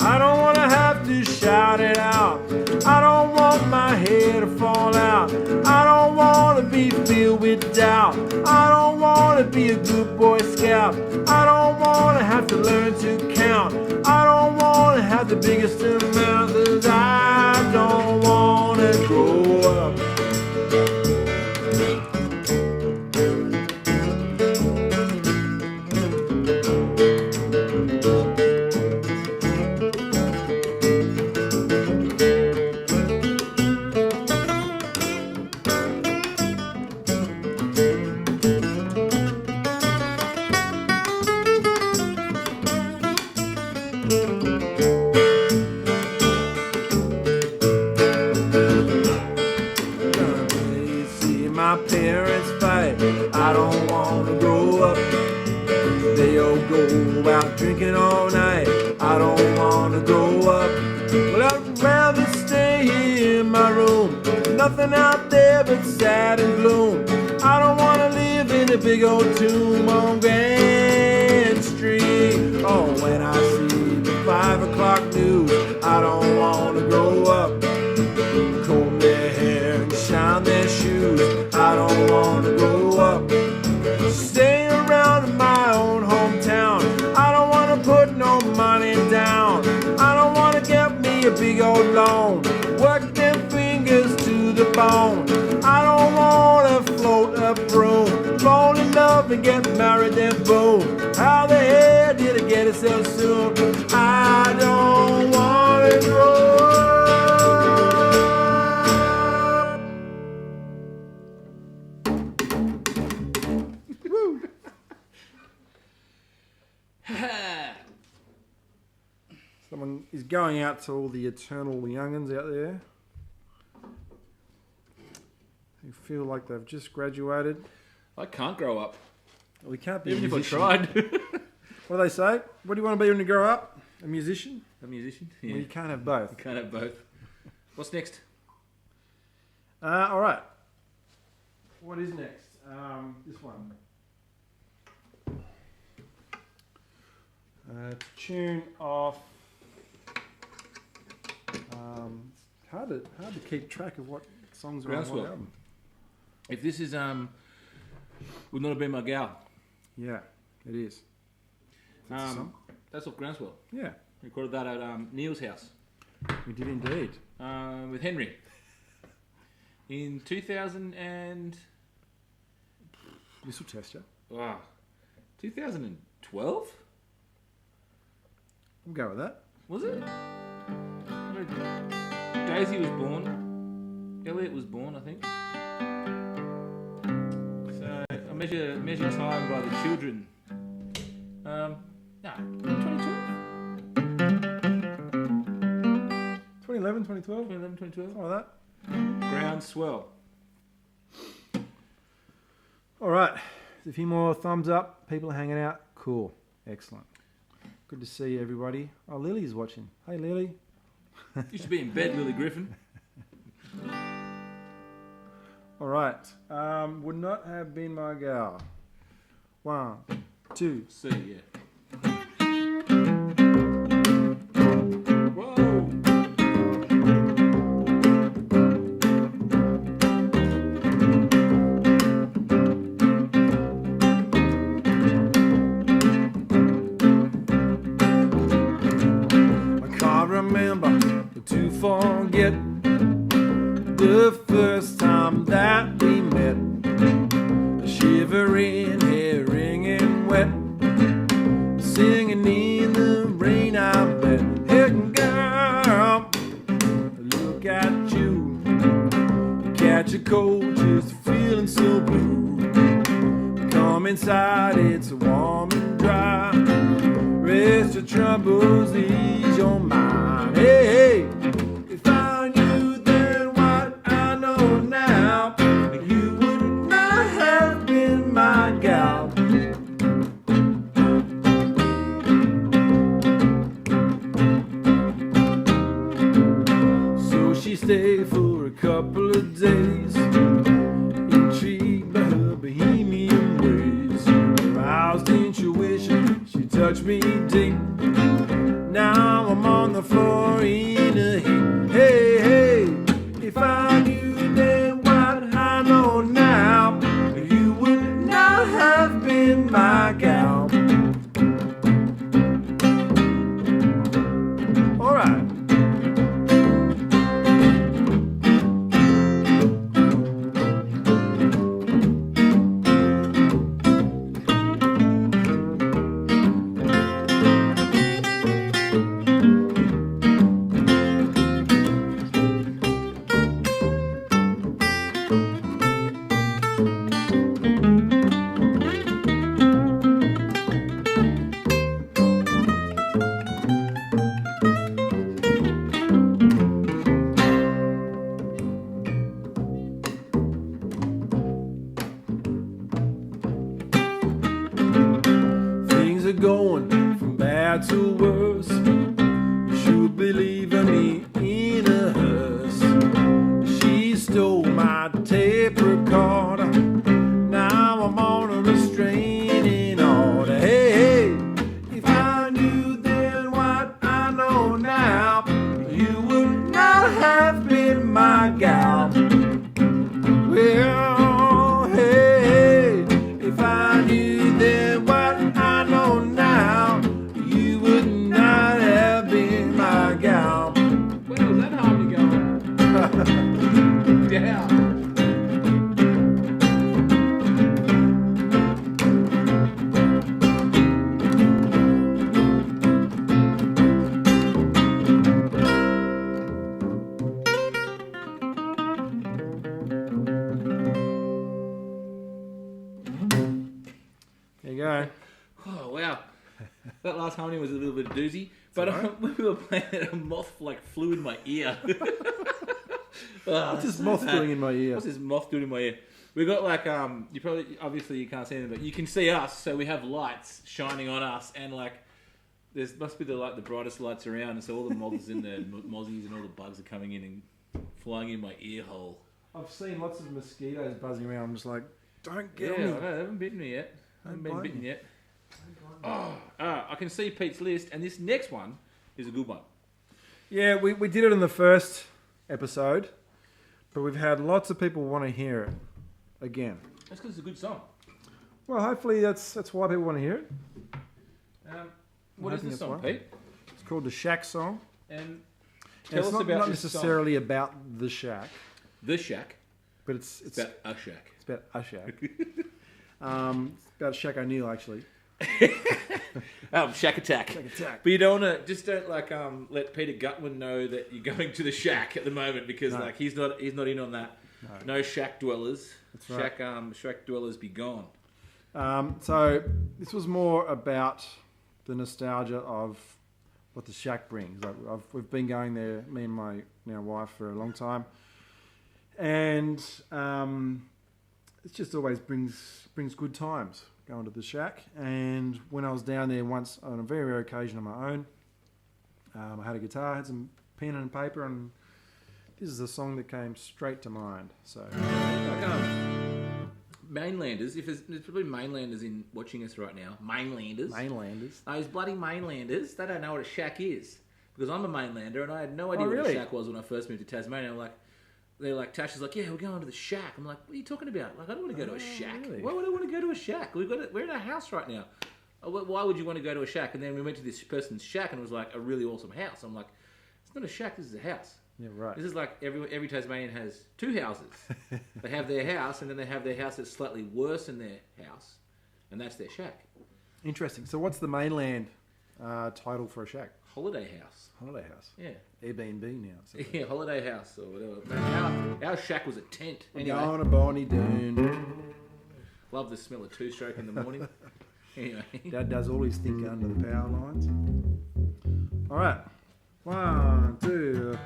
I don't want to have to shout it out. I don't want my hair to fall out. I don't want to be filled with doubt. I don't want to be a good Boy Scout. I don't want to have to learn to count. I don't want to have the biggest amount, 'cause I don't want to grow up. See my parents fight. I don't want to grow up. They all go out drinking all night. I don't want to grow up. Well, I'd rather stay here in my room. Nothing out there but sad and gloom. I don't want to live in a big old tomb on Grand Street. Oh, when I see the 5 o'clock news, I don't want to grow up. Comb their hair and shine their shoes. I don't want to grow up. Stay around in my own hometown. I don't want to put no money down. I don't want to get me a big old loan. Work them fingers to the bone. I don't want to float a broom. Fall in love and get married then boom. How the hell did it get itself soon? I don't want to grow up. Someone is going out to all the eternal young'uns out there who feel like they've just graduated. I can't grow up. We can't be Even a if I musician. tried. What do they say? What do you want to be when you grow up? A musician? A musician? Yeah. Well, you can't have both. Can't have both. What's next? All right. What is next? This one. Tune off. It's hard to keep track of what songs are on what Groundswell. album. If this is Would Not Have Been My Gal. Yeah, it is. That's a song. That's off Groundswell. Yeah, Recorded that at Neil's house we did indeed. with Henry in 2000 and This will test you. 2012 We'll go with that. was it? Daisy was born. Elliot was born, I think. So I measure time by the children. No, 2012? 2011, 2012. 2011, 2012. Something like that. Groundswell. All right. There's a few more thumbs up. People are hanging out. Cool. Excellent. Good to see everybody. Oh, Lily's watching. Hey, Lily. You should be in bed, Lily Griffin. All right. Would not have been my gal. 1, 2. C, yeah. Whoa! I can't remember to forget the first time that we met. Shivering, hair wringing wet, singing in the rain. I bet. Hey girl, look at you. Catch a cold, just feeling so blue. Come inside, it's warm and dry. Rest your troubles, ease your mind. Hey, hey, if I knew then what I know now, you would not have been my gal. So she stayed for a couple of days, intrigued by her bohemian ways. Aroused intuition, she touched me deep. Now I'm on the floor in a heap. Hey, hey, if I knew then what I know now, you would not have been my gal. All right. Things are going from bad to worse. You should believe in me in a hearse. She stole my tape recorder. Now I'm on a restraining order. Hey, hey, if I knew then what I know now, you would not have been my gal. Well, hey, hey, if I knew then what I know now, you would not have been my gal. Where was that harmony going? Yeah. There you go. Oh, wow. That last harmony was a little bit doozy. But when we were playing it, a moth flew in my ear. What's this moth doing in my ear? What's this moth doing in my ear? We got obviously you can't see them, but you can see us. So we have lights shining on us, and there's must be the brightest lights around, and so all the moths in there, mozzies and all the bugs are coming in and flying in my ear hole. I've seen lots of mosquitoes buzzing around. I'm just like, don't Yeah, get me. I know, they haven't bitten me yet. I haven't been bitten yet. I can see Pete's list, and this next one is a good one. Yeah, we did it in the first episode, but we've had lots of people want to hear it again. That's because it's a good song. Well, hopefully that's why people want to hear it. What is hoping this that's song, why. Pete? It's called the Shack Song. And And tell it's us not, about not this necessarily about the shack, song. The Shack. but it's It's about a shack. It's about a shack. It's about Shaq O'Neal, actually. Shack attack. Attack. But you don't want to let Peter Gutwin know that you're going to the shack at the moment because he's not in on that. No shack dwellers. That's right. Shack dwellers be gone. So this was more about the nostalgia of what the shack brings. We've been going there, me and my now wife, for a long time, and it just always brings good times going to the shack. And when I was down there once on a very rare occasion on my own, I had a guitar, had some pen and paper, and this is a song that came straight to mind. So, mainlanders, if there's probably mainlanders in watching us right now. Mainlanders. Those bloody mainlanders, they don't know what a shack is. Because I'm a mainlander and I had no idea what a shack was when I first moved to Tasmania. They're like, Tash is like, yeah, we're going to the shack. I'm like, what are you talking about? Like, I don't want to go to a shack. Really? Why would I want to go to a shack? We're in a house right now. Why would you want to go to a shack? And then we went to this person's shack and it was like a really awesome house. I'm like, it's not a shack, this is a house. yeah, right. This is like every Tasmanian has two houses. They have their house, and then they have their house that's slightly worse than their house, and that's their shack. Interesting. So what's the mainland title for a shack? Holiday house. Holiday house. Yeah. Airbnb now. So Yeah, holiday house or whatever. Our shack was a tent. Anyway, Go on a Bonnie Doon. love the smell of two-stroke in the morning. Anyway. Dad does all his thinking under the power lines. All right. 1, 2.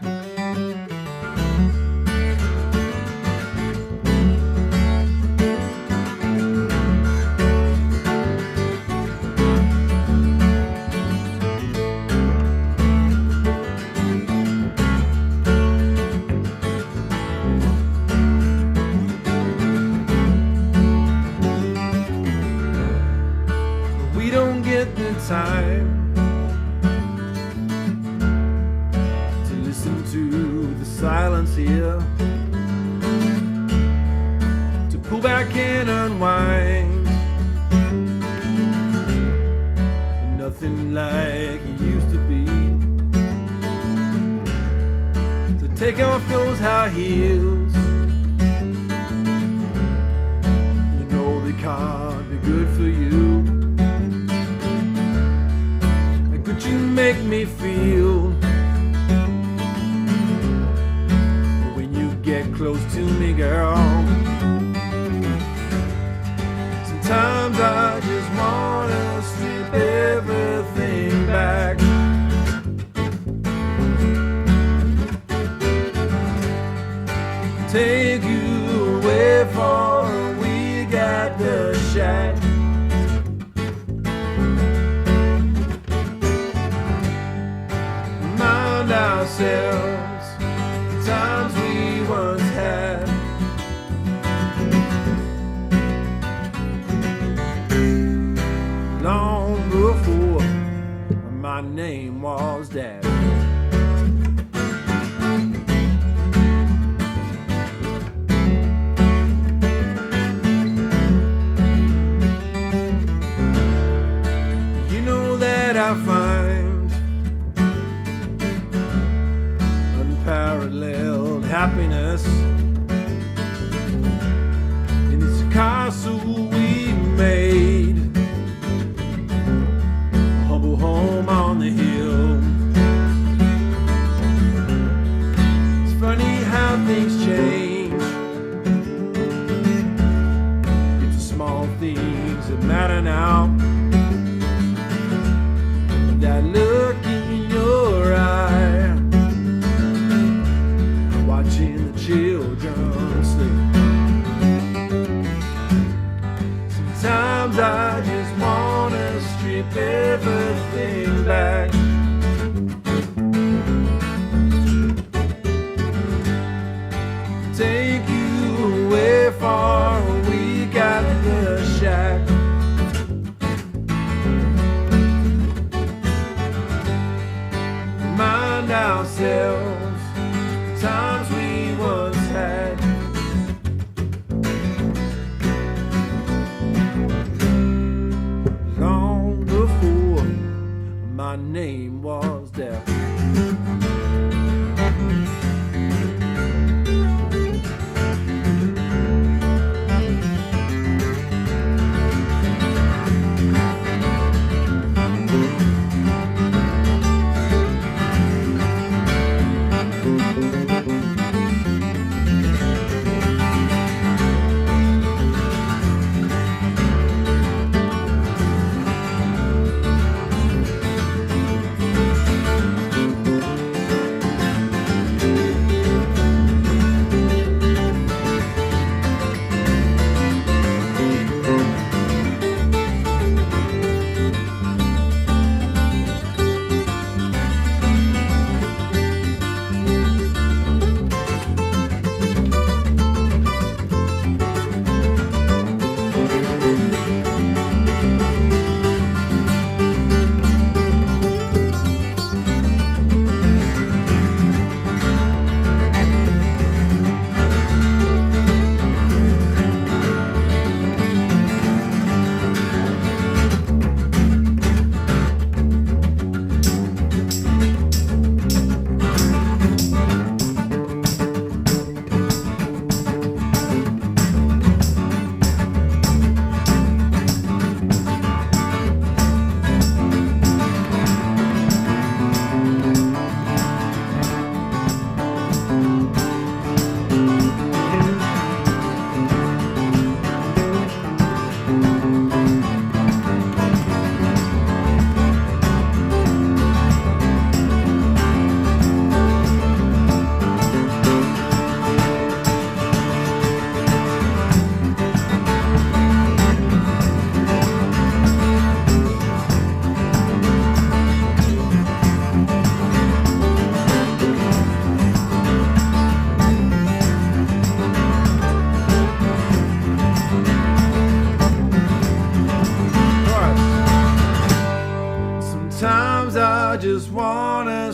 We don't get the time to listen to the silence here, to pull back and unwind. Nothing like it used to be. So take off those high heels. You know they can't be good for you. Could you make me feel when you get close to me, girl? Sometimes I just wanna strip everything back. Take you away from we got the shack. Remind ourselves the times we once had. Long before my name was Dad. You know that I find unparalleled happiness in this castle we made, a humble home on the hill. It's funny how things change. It's the small things that matter now. That look in your eye, watching the children sleep. Sometimes I just wanna strip everything back. Take you away far, we got the shack. Remind ourselves the times we once had. Long before my name was Death.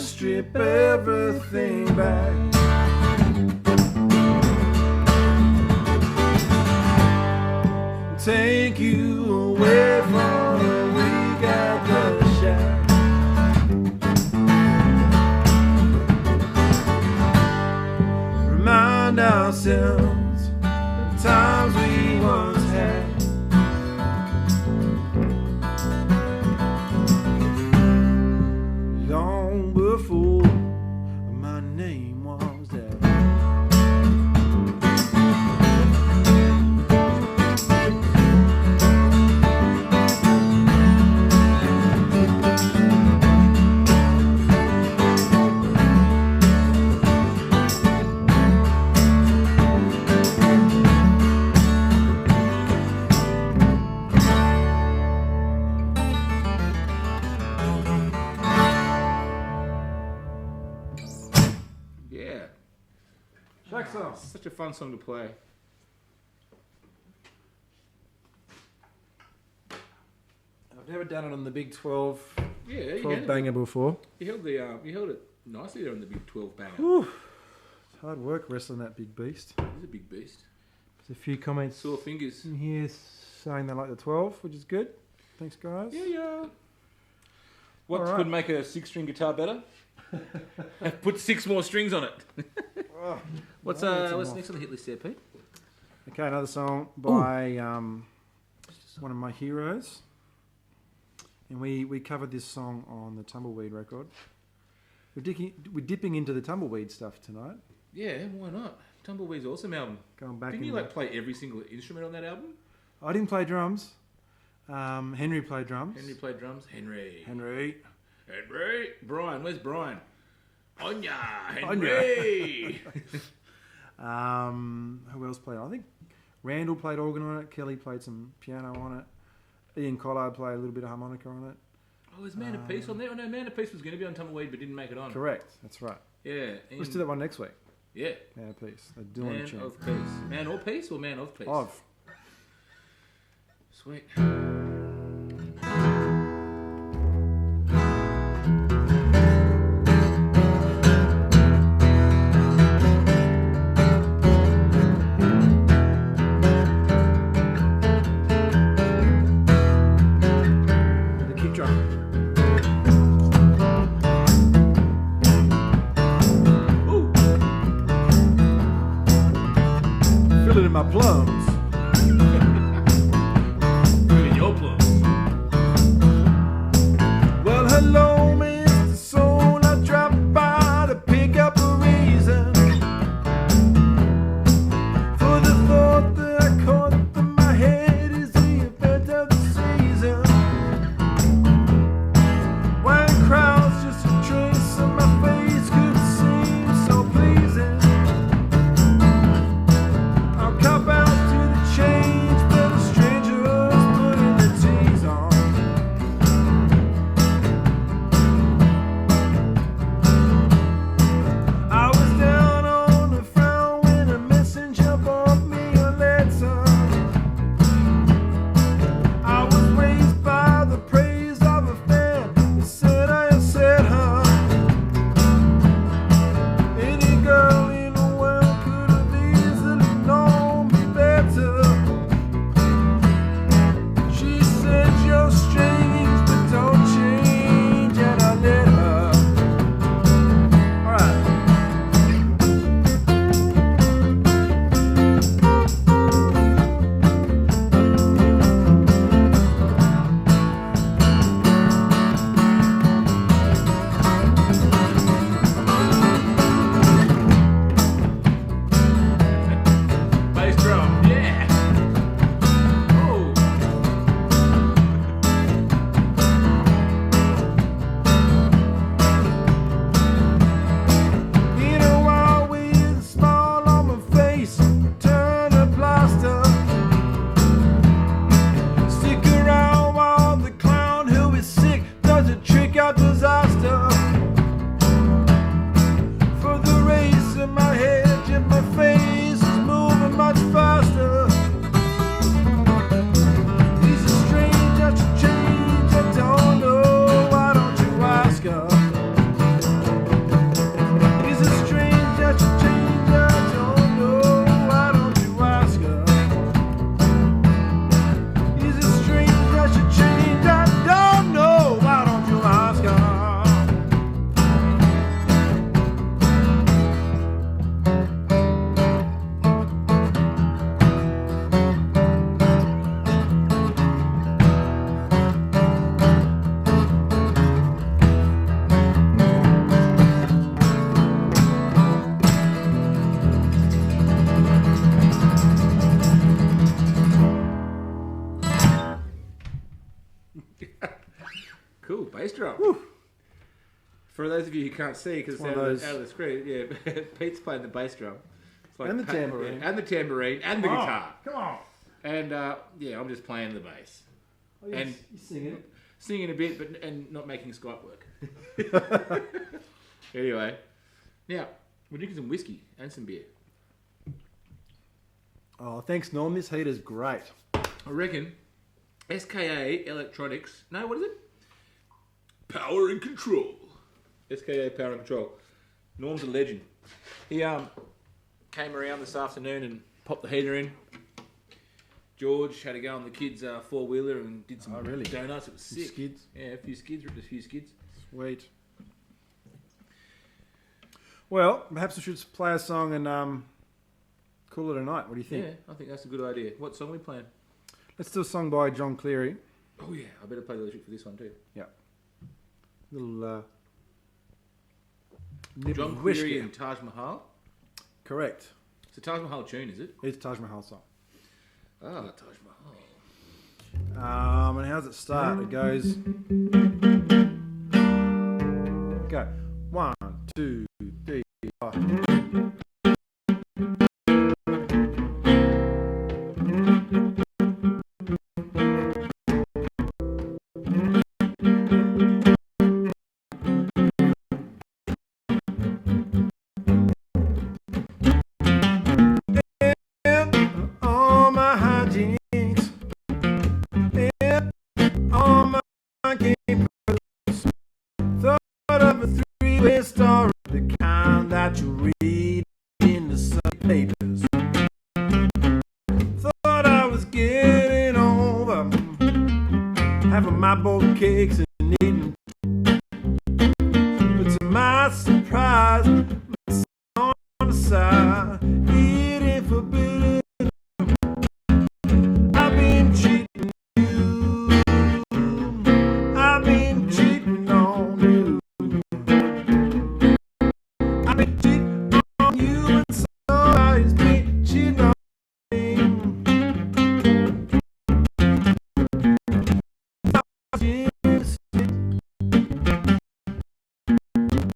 strip everything back. Take you away from a week at the shack. Remind ourselves the times we once had. Long before my name was there. Yeah. Shack song. Such a fun song to play. I've never done it on the Big 12, Yeah, you 12 held banger before. you held it nicely there on the Big 12 banger. Whew. It's hard work wrestling that big beast. He's a big beast. There's a few comments Sore fingers. in here saying they like the 12, which is good. Thanks, guys. Yeah. What Alright. could make a 6-string guitar better? Put 6 more strings on it. Oh, What's I'll get some what's more. next on the hit list there, Pete? Okay, another song by one of my heroes. And we covered this song on the Tumbleweed record. We're dipping into the Tumbleweed stuff tonight. Yeah, why not? Tumbleweed's awesome album. Going back Didn't in you like play every single instrument on that album? I didn't play drums. Henry played drums. Henry played drums. Henry. Brian, where's Brian? Anya. Henry. Who else played? I think Randall played organ on it. Kelly played some piano on it. Ian Collard played a little bit of harmonica on it. Oh, is Man of Peace on there? Oh no, Man of Peace was going to be on Tumbleweed but didn't make it on. Correct. That's right. Yeah. Let's do that one next week. Yeah. Man of Peace. A Dylan Man tune. of Peace. Man or Peace or Man of Peace? Of. Sweet. The kick drum. Ooh. Feel it in my plums. In your plums. Well, hello, Mr. Soul. I dropped by to pick up a reason for the thought that I caught in my head is the event of the season. When crowds just a trace of my face could seem so pleasing. I'll cop out to For those of you who can't see, because it's One out of of, those- out of the screen, yeah, Pete's playing the bass drum. It's And the tambourine. Yeah, and the tambourine, and the guitar. Come on. And, I'm just playing the bass. Oh, And- you singing it. Singing a bit, and not making Skype work. Anyway, now, we're drinking some whiskey and some beer. Oh, thanks, Norm. This heater's great. I reckon SKA Electronics. No, what is it? Power and Control. SKA Power and Control. Norm's a legend. He came around this afternoon and popped the heater in. George had to go on the kids' four-wheeler and did some donuts. It was Some sick. skids. Yeah, a few skids. Ripped a few skids. Sweet. Well, perhaps we should play a song and call it a night. What do you think? Yeah, I think that's a good idea. What song are we playing? Let's do a song by John Cleary. Oh yeah, I better play the lyric for this one too. Little nip John of whiskey. Cleary and Taj Mahal. Correct. It's a Taj Mahal tune, is it? It's Taj Mahal song. Ah, Taj Mahal. And how's it start? It goes. Go. 1, 2, 3, 4. All my hijinks, all my game thought of a three-way story, the kind that you read in the Sunday papers. Thought I was getting over having my boiled cakes and eating, but to my surprise, my son on the side, eating forbidden. I've been cheating you. I've been cheating on you. I've been cheating on you, and somebody's been cheating on me.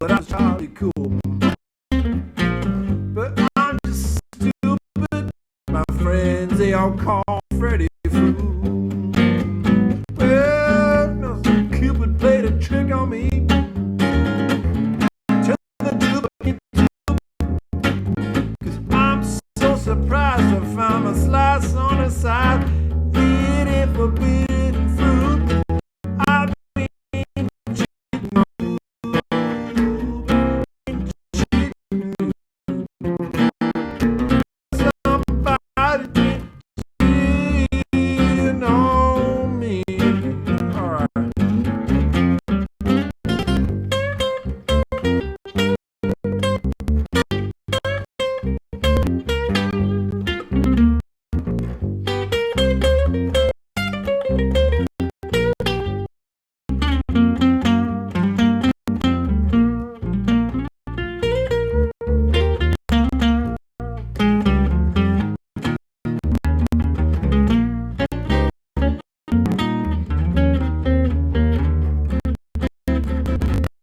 But I'm Charlie Cool. But I'm just stupid. My friends, they all call Freddy fool. Well, no, Cupid played a trick on me. Tell the dude, 'cause I'm so surprised to find my slice on the side, eating forbidden fruit. I've been cheating on you, been cheating on you. Somebody been cheating on me. All right.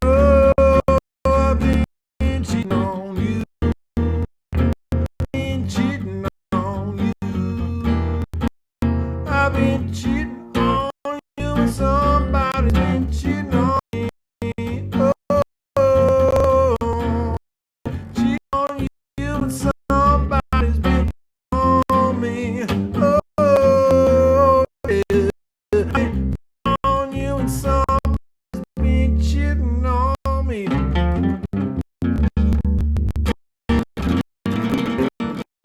Oh, I've been cheating on you. Been cheating on you. I've been cheating on you, and somebody's been cheating on me. Oh, cheating on you, and somebody's been on me. Oh, yeah. Cheating on you, and somebody's been cheating on me.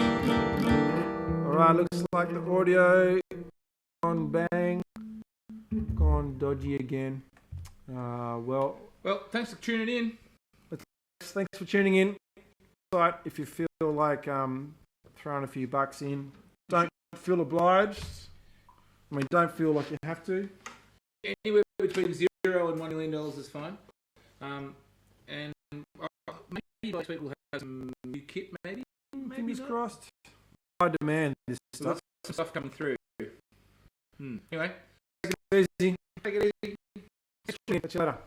Alright, looks like the audio gone bang, gone dodgy again. Well, Thanks for tuning in. thanks for tuning in. But if you feel like throwing a few bucks in, don't feel obliged. I mean, don't feel like you have to. Anywhere between $0 and $1 million is fine. And maybe next week we'll have some new kit, maybe. Fingers not. crossed. I demand this stuff. Some stuff coming through. Anyway, Easy. take it easy. Catch you later.